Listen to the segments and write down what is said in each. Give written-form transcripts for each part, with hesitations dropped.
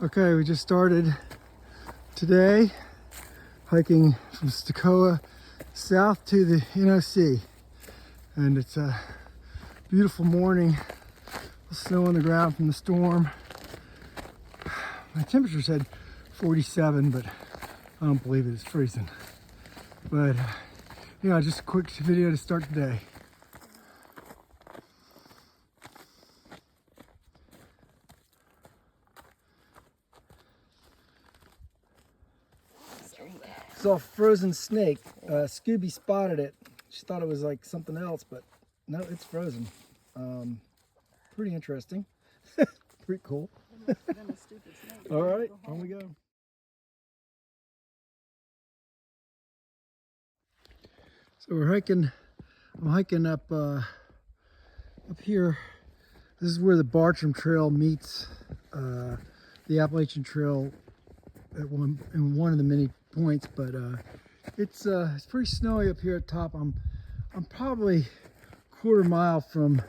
Okay, we just started today hiking from Stecoah south to the NOC, and it's a beautiful morning. Snow on the ground from the storm. My temperature said 47, but I don't believe it. It's freezing. But yeah, just a quick video to start the day. Saw a frozen snake. Scooby spotted it. She thought it was like something else, but no, it's frozen. Pretty interesting. Pretty cool. All right, on we go. So we're hiking. I'm hiking up here. This is where the Bartram Trail meets the Appalachian Trail in one of the many points, but it's pretty snowy up here at top. I'm probably a quarter mile from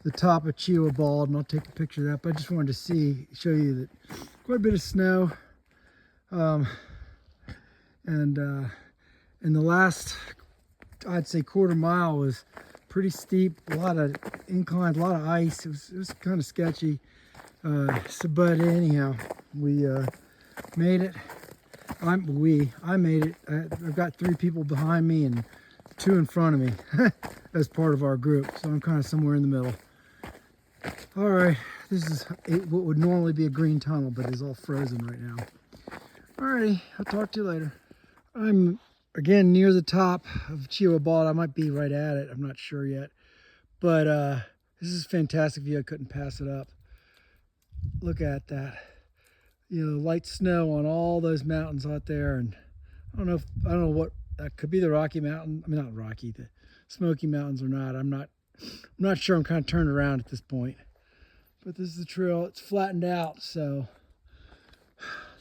the top of Stecoah Bald, and I'll take a picture of that. But I just wanted to show you that quite a bit of snow, and the last, I'd say, quarter mile was pretty steep, a lot of inclines, a lot of ice. It was kind of sketchy. But anyhow, we made it. I made it. I've got 3 people behind me and 2 in front of me as part of our group. So I'm kind of somewhere in the middle. All right, this is what would normally be a green tunnel, but is all frozen right now. All righty, I'll talk to you later. I'm again near the top of Stecoah Bald. I might be right at it. I'm not sure yet. But this is a fantastic view. I couldn't pass it up. Look at that. You know, light snow on all those mountains out there, and I don't know what that could be. The Rocky Mountain. I mean, not Rocky. The Smoky Mountains or not. I'm not sure. I'm kind of turned around at this point. But this is the trail. It's flattened out, so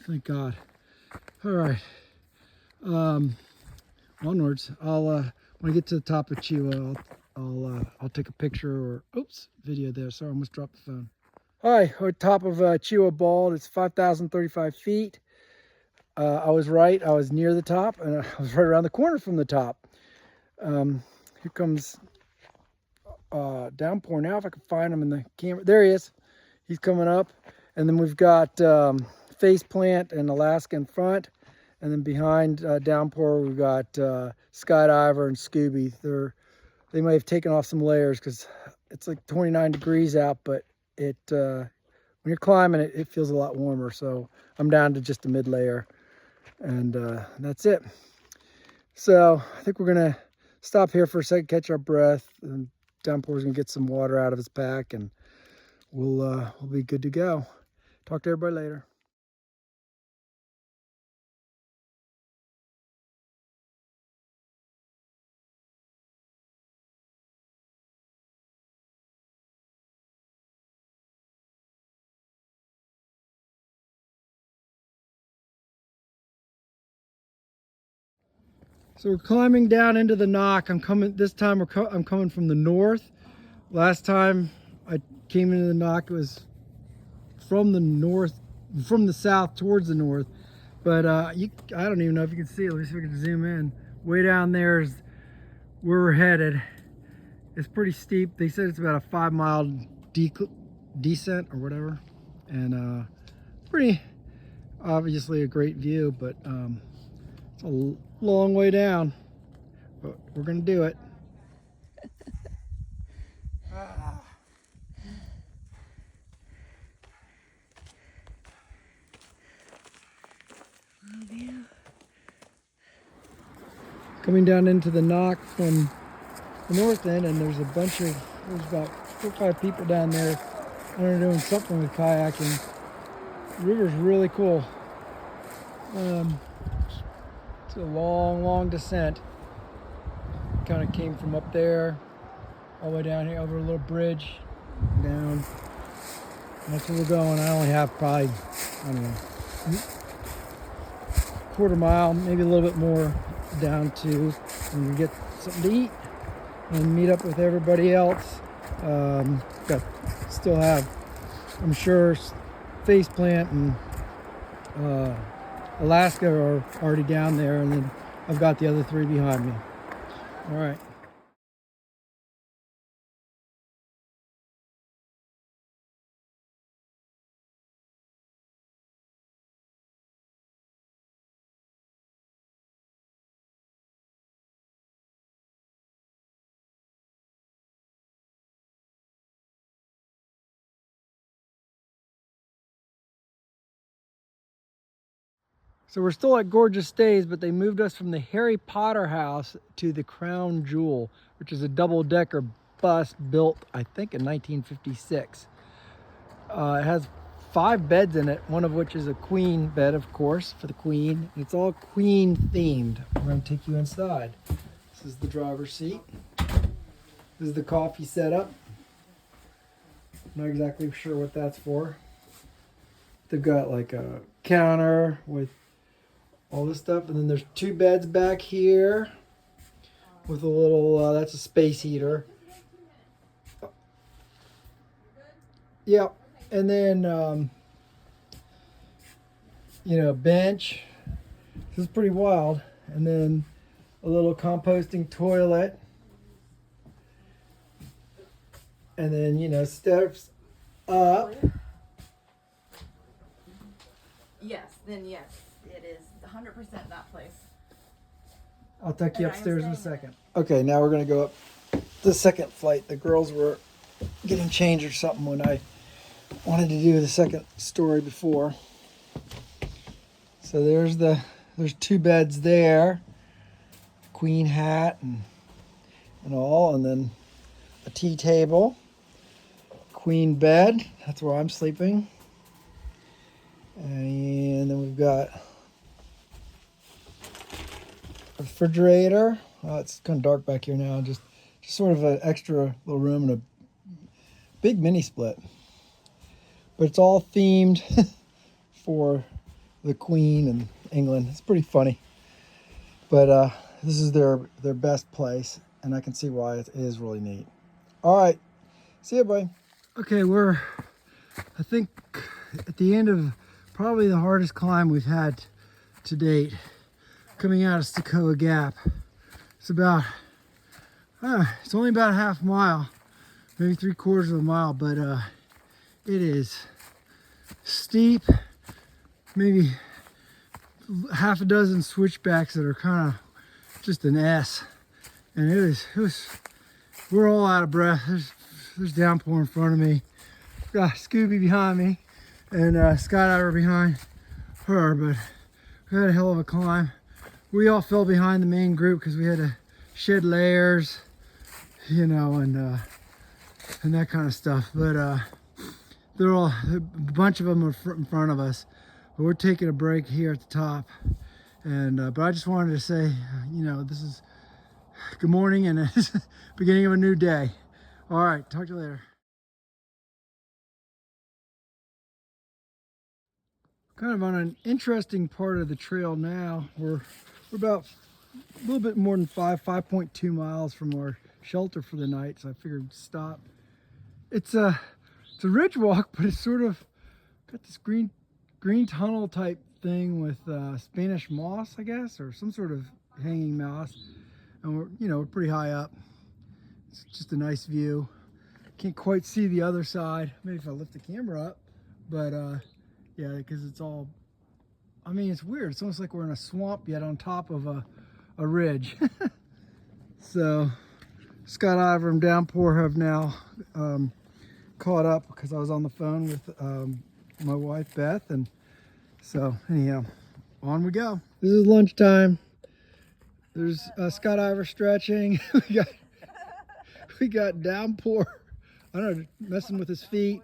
thank God. All right. Onwards. When I get to the top of Stecoah, I'll take a picture or video there. Sorry, I almost dropped the phone. Hi, we're at the top of Stecoah Bald. It's 5,035 feet. I was right. I was near the top, and I was right around the corner from the top. Here comes downpour now. If I can find him in the camera. There he is. He's coming up. And then we've got Faceplant and Alaska in front. And then behind downpour, we've got Skydiver and Scooby. They might have taken off some layers because it's like 29 degrees out, but when you're climbing it feels a lot warmer. So I'm down to just a mid layer, and that's it. So I think we're gonna stop here for a second, catch our breath, and Downpour's gonna get some water out of his pack, and we'll be good to go. Talk to everybody later. So we're climbing down into the knock. This time I'm coming from the north. Last time I came into the knock, it was from the south towards the north. But I don't even know if you can see it. Let me see if we can zoom in. Way down there is where we're headed. It's pretty steep. They said it's about a 5-mile descent or whatever. And pretty obviously a great view, but it's a long way down, but we're gonna do it. Coming down into the knock from the north end, and there's about 4 or 5 people down there. They're doing something with kayaking. The river's really cool. It's a long descent. Kind of came from up there all the way down here over a little bridge down. That's where we're going. I only have probably, I don't know, quarter mile, maybe a little bit more down to, and we get something to eat and meet up with everybody else. Still have, I'm sure, Faceplant and Alaska are already down there, and then I've got the other 3 behind me. All right. So we're still at Gorgeous Stays, but they moved us from the Harry Potter house to the Crown Jewel, which is a double-decker bus built, I think, in 1956. It has 5 beds in it, one of which is a queen bed, of course, for the queen. And it's all queen themed. We're going to take you inside. This is the driver's seat. This is the coffee setup. I'm not exactly sure what that's for. They've got like a counter with all this stuff, and then there's 2 beds back here with a little that's a space heater. Yep. And then you know, bench. This is pretty wild. And then a little composting toilet, and then, you know, steps up. Yes, then yes, it is 100% that place. I'll take you upstairs in a second. Okay, now we're gonna go up the second flight. The girls were getting changed or something when I wanted to do the second story before. So there's 2 beds there, queen hat and all, and then a tea table, queen bed. That's where I'm sleeping. And then we've got a refrigerator. It's kind of dark back here now. Just sort of an extra little room and a big mini split. But it's all themed for the Queen and England. It's pretty funny. But this is their best place, and I can see why it is really neat. All right, see you, bye. Okay, we're, I think, at the end of probably the hardest climb we've had to date, coming out of Stecoah Gap. It's about, it's only about a half mile, maybe 3/4 of a mile, but it is steep, maybe half a dozen switchbacks that are kind of just an S, and it was, we're all out of breath. There's downpour in front of me, got Scooby behind me, and skydiver behind her, but we had a hell of a climb. We all fell behind the main group because we had to shed layers, you know, and that kind of stuff. But they're all, a bunch of them are in front of us. But we're taking a break here at the top, and but I just wanted to say, you know, this is good morning and it's the beginning of a new day. All right, talk to you later. Kind of on an interesting part of the trail now. We're about a little bit more than 5.2 miles from our shelter for the night, so I figured stop. It's a ridge walk, but it's sort of got this green tunnel type thing with Spanish moss, I guess, or some sort of hanging moss. And we're pretty high up. It's just a nice view. Can't quite see the other side. Maybe if I lift the camera up, but yeah, because it's all, I mean, it's weird. It's almost like we're in a swamp yet on top of a ridge. So Scott Iver and Downpour have now caught up because I was on the phone with my wife Beth, and so anyhow, on we go. This is lunchtime. There's Scott Iver stretching. we got Downpour, I don't know, messing with his feet.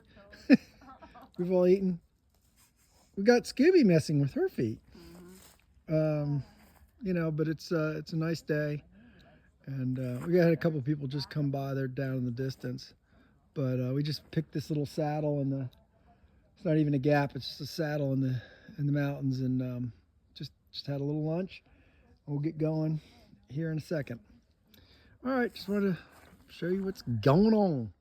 We've all eaten. We got Scooby messing with her feet. You know, but it's a nice day, and we had a couple people just come by. They're down in the distance, but we just picked this little saddle in the. It's not even a gap. It's just a saddle in the mountains, and just had a little lunch. We'll get going here in a second. All right, just wanted to show you what's going on.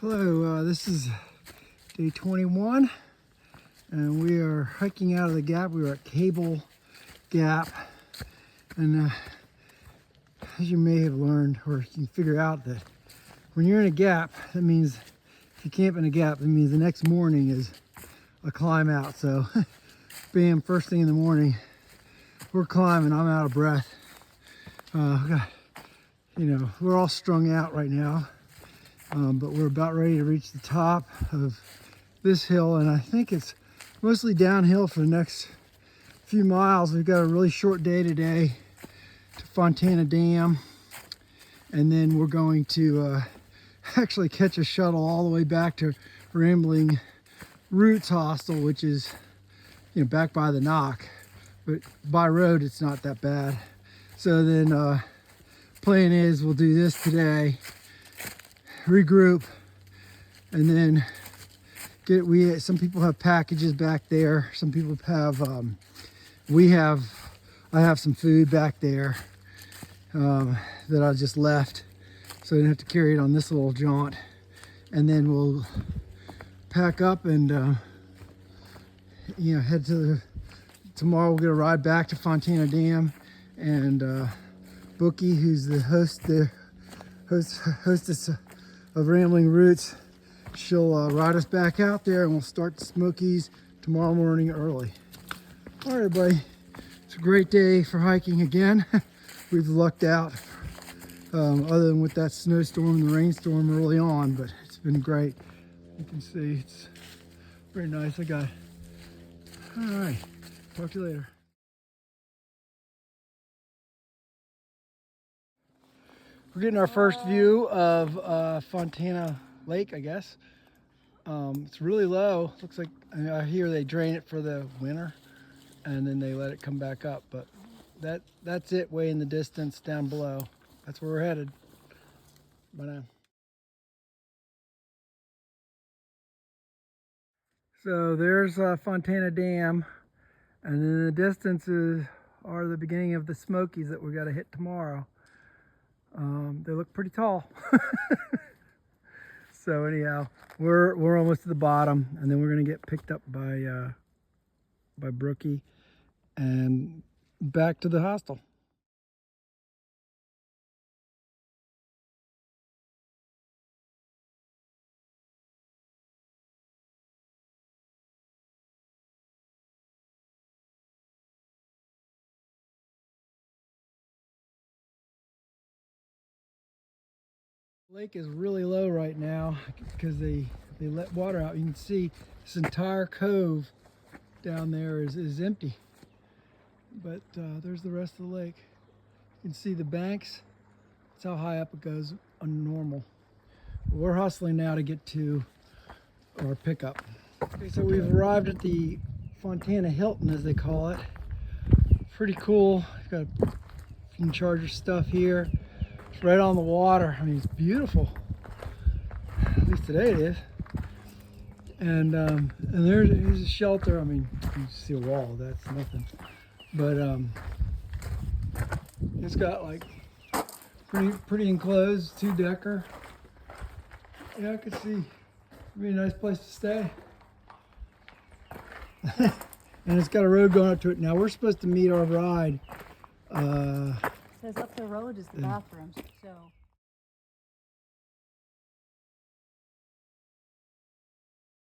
Hello, this is day 21, and we are hiking out of the gap. We were at Cable Gap, and as you may have learned, or you can figure out, that when you're in a gap, that means if you camp in a gap, that means the next morning is a climb out. So, bam, first thing in the morning, we're climbing. I'm out of breath. We're all strung out right now. But we're about ready to reach the top of this hill, and I think it's mostly downhill for the next few miles. We've got a really short day today to Fontana Dam, and then we're going to actually catch a shuttle all the way back to Rambling Roots Hostel, which is back by the Knock, but by road it's not that bad. So then plan is we'll do this today, regroup, and then some people have packages back there. Some people have I have some food back there that I just left, so I didn't have to carry it on this little jaunt. And then we'll pack up and head to tomorrow. We'll get a ride back to Fontana Dam, and Bookie, who's the hostess of Rambling Roots, she'll ride us back out there, and we'll start the Smokies tomorrow morning early. All right, everybody, it's a great day for hiking again. We've lucked out, other than with that snowstorm and the rainstorm early on, but it's been great. You can see it's very nice. All right, talk to you later. We're getting our first view of Fontana Lake, I guess. It's really low. Looks like, I hear they drain it for the winter, and then they let it come back up. But that's it, way in the distance down below. That's where we're headed. Bye now. So there's Fontana Dam, and then the distances are the beginning of the Smokies that we got to hit tomorrow. They look pretty tall. So anyhow, we're almost to the bottom, and then we're gonna get picked up by Brookie and back to the hostel. The lake is really low right now because they let water out. You can see this entire cove down there is empty, but there's the rest of the lake. You can see the banks. That's how high up it goes on normal. We're hustling now to get to our pickup. Okay, so we've arrived at the Fontana Hilton, as they call it. Pretty cool. Got you can charge your stuff here. It's right on the water. I mean, it's beautiful. At least today it is. And here's a shelter. I mean, you can see a wall. That's nothing. But it's got like pretty enclosed, 2-decker. Yeah, I could see it'd be a nice place to stay. And it's got a road going up to it. Now we're supposed to meet our ride. Says up the road is the bathrooms, so.